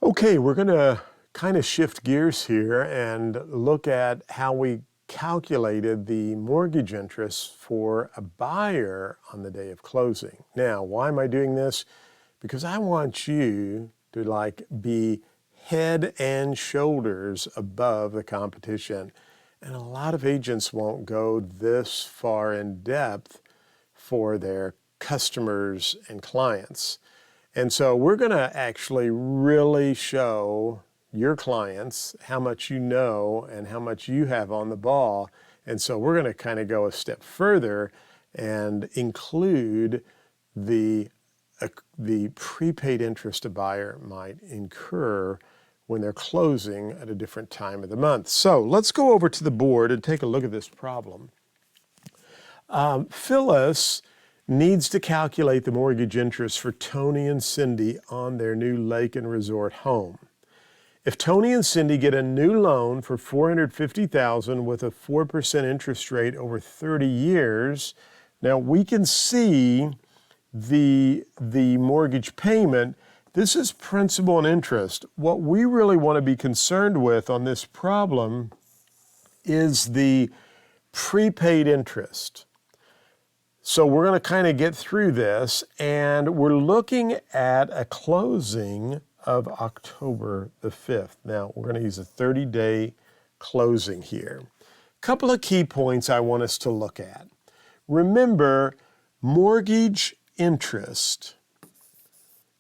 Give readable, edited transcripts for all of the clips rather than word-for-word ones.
Okay, we're going to kind of shift gears here and look at how we calculated the mortgage interest for a buyer on the day of closing. Now, why am I doing this? Because I want you to be head and shoulders above the competition. And a lot of agents won't go this far in depth for their customers and clients. And so we're going to actually really show your clients how much you know and how much you have on the ball. And so we're going to kind of go a step further and include the prepaid interest a buyer might incur when they're closing at a different time of the month. So let's go over to the board and take a look at this problem. Phyllis needs to calculate the mortgage interest for Tony and Cindy on their new lake and resort home. If Tony and Cindy get a new loan for $450,000 with a 4% interest rate over 30 years, now we can see the mortgage payment. This is principal and interest. What we really want to be concerned with on this problem is the prepaid interest. So we're going to kind of get through this, and we're looking at a closing of October the 5th. Now, we're going to use a 30-day closing here. A couple of key points I want us to look at. Remember, mortgage interest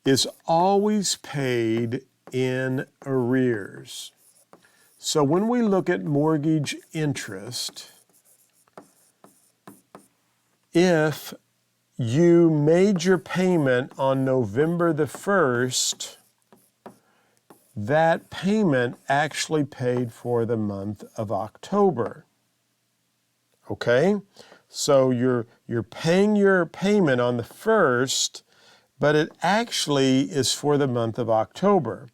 is always paid in arrears. So when we look at mortgage interest, if you made your payment on November the 1st, that payment actually paid for the month of October. Okay? So you're paying your payment on the 1st, but it actually is for the month of October.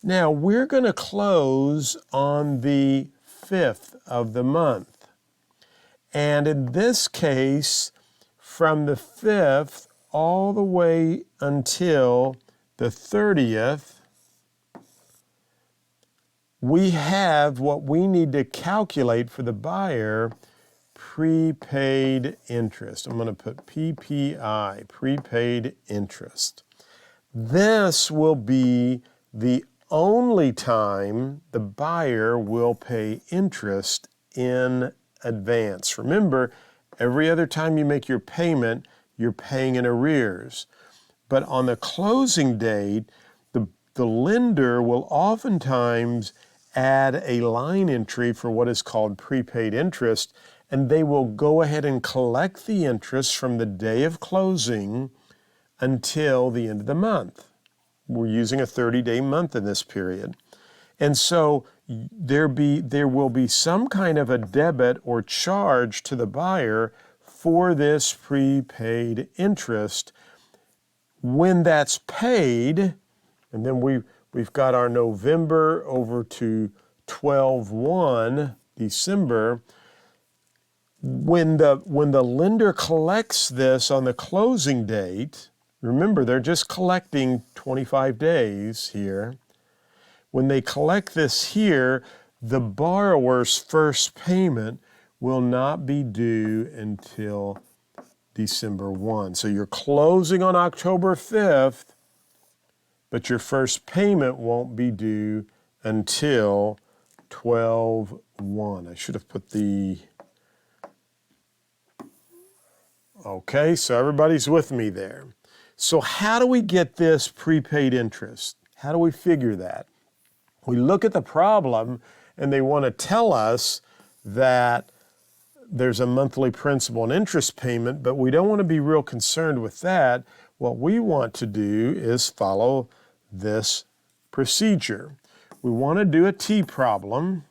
Now, we're going to close on the 5th of the month. And in this case, from the 5th all the way until the 30th, we have what we need to calculate for the buyer, prepaid interest. I'm going to put PPI, prepaid interest. This will be the only time the buyer will pay interest in advance. Remember, every other time you make your payment, you're paying in arrears. But on the closing date, the lender will oftentimes add a line entry for what is called prepaid interest, and they will go ahead and collect the interest from the day of closing until the end of the month. We're using a 30-day month in this period. And so there will be some kind of a debit or charge to the buyer for this prepaid interest. When that's paid, and then we've got our November over to 12/1, December, when the lender collects this on the closing date, remember they're just collecting 25 days here. When they collect this here, the borrower's first payment will not be due until December 1. So you're closing on October 5th, but your first payment won't be due until 12/1. I should have put the... Okay, so everybody's with me there. So how do we get this prepaid interest? How do we figure that? We look at the problem, and they want to tell us that there's a monthly principal and interest payment, but we don't want to be real concerned with that. What we want to do is follow this procedure. We want to do a T problem.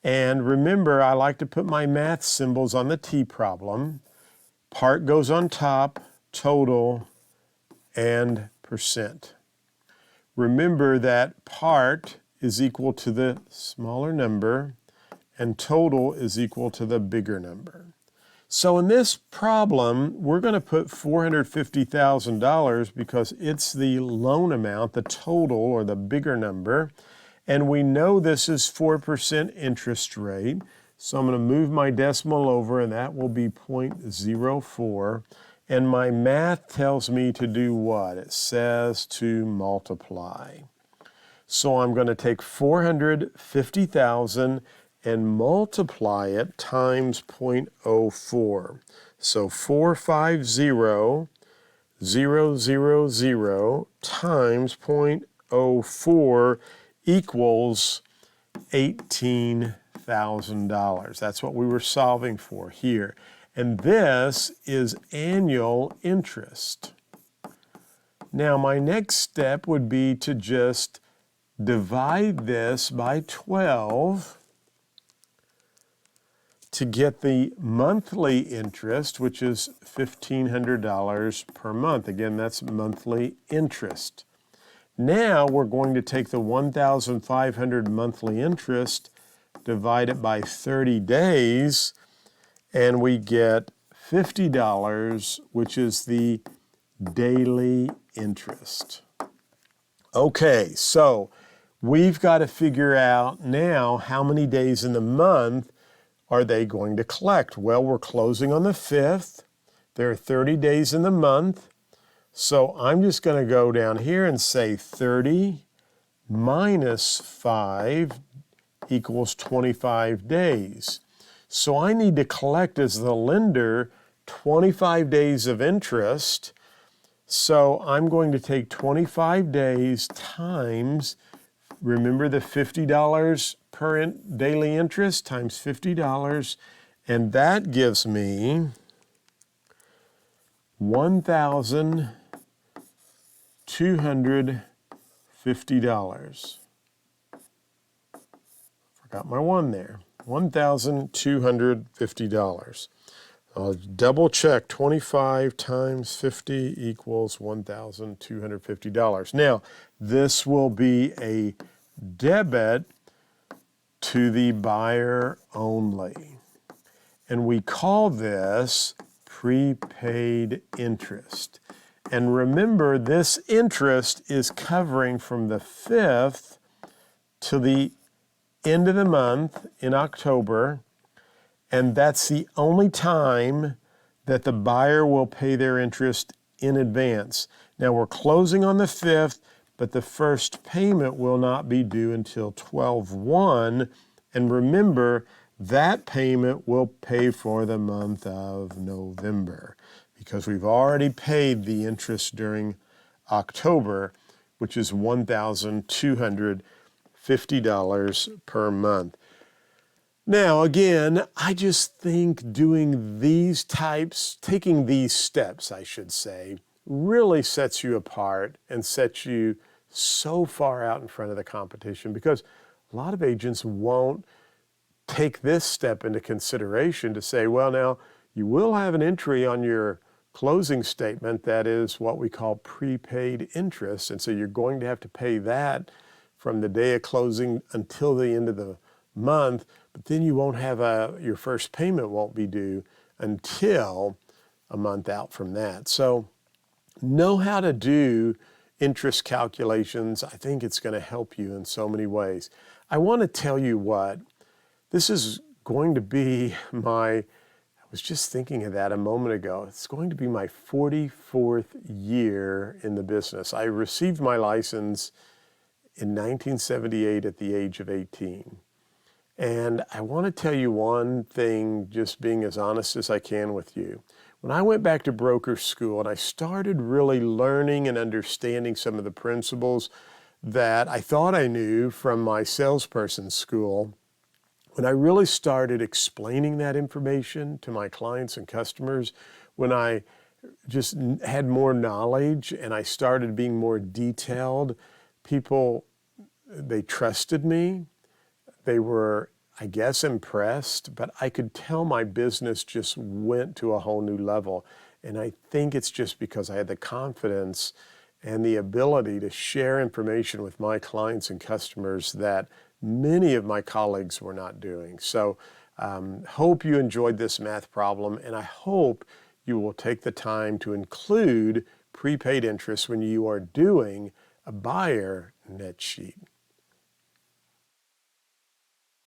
And remember, I like to put my math symbols on the T problem. Part goes on top, total, and percent. Remember that part is equal to the smaller number and total is equal to the bigger number. So in this problem, we're going to put $450,000 because it's the loan amount, the total or the bigger number. And we know this is 4% interest rate. So I'm going to move my decimal over and that will be 0.04. And my math tells me to do what? It says to multiply. So I'm going to take 450,000 and multiply it times 0.04. So 450,000 times 0.04 equals $18,000. That's what we were solving for here. And this is annual interest. Now my next step would be to just divide this by 12 to get the monthly interest, which is $1,500 per month. Again, that's monthly interest. Now we're going to take the $1,500 monthly interest, divide it by 30 days, and we get $50, which is the daily interest. Okay, so we've got to figure out now how many days in the month are they going to collect. Well, we're closing on the 5th. There are 30 days in the month. So I'm just going to go down here and say 30 minus 5 equals 25 days. So I need to collect as the lender 25 days of interest. So I'm going to take 25 days times, remember the $50 per daily interest times $50, and that gives me $1,250. Forgot my one there. $1,250. I'll double check. 25 times 50 equals $1,250. Now, this will be a debit to the buyer only. And we call this prepaid interest. And remember, this interest is covering from the 5th to the end of the month in October, and that's the only time that the buyer will pay their interest in advance. Now we're closing on the 5th, but the first payment will not be due until 12/1, and remember, that payment will pay for the month of November because we've already paid the interest during October, which is $1,250 per month. Now, again, I just think doing these types, taking these steps, I should say, really sets you apart and sets you so far out in front of the competition because a lot of agents won't take this step into consideration to say, well, now, you will have an entry on your closing statement that is what we call prepaid interest, and so you're going to have to pay that from the day of closing until the end of the month, but then you won't have your first payment won't be due until a month out from that. So know how to do interest calculations. I think it's going to help you in so many ways. I want to tell you what, this is going to be I was just thinking of that a moment ago. It's going to be my 44th year in the business. I received my license in 1978 at the age of 18. And I want to tell you one thing, just being as honest as I can with you. When I went back to broker school and I started really learning and understanding some of the principles that I thought I knew from my salesperson school, when I really started explaining that information to my clients and customers, when I just had more knowledge and I started being more detailed, people, they trusted me. They were, I guess, impressed, but I could tell my business just went to a whole new level. And I think it's just because I had the confidence and the ability to share information with my clients and customers that many of my colleagues were not doing. So Hope you enjoyed this math problem, and I hope you will take the time to include prepaid interest when you are doing a buyer net sheet.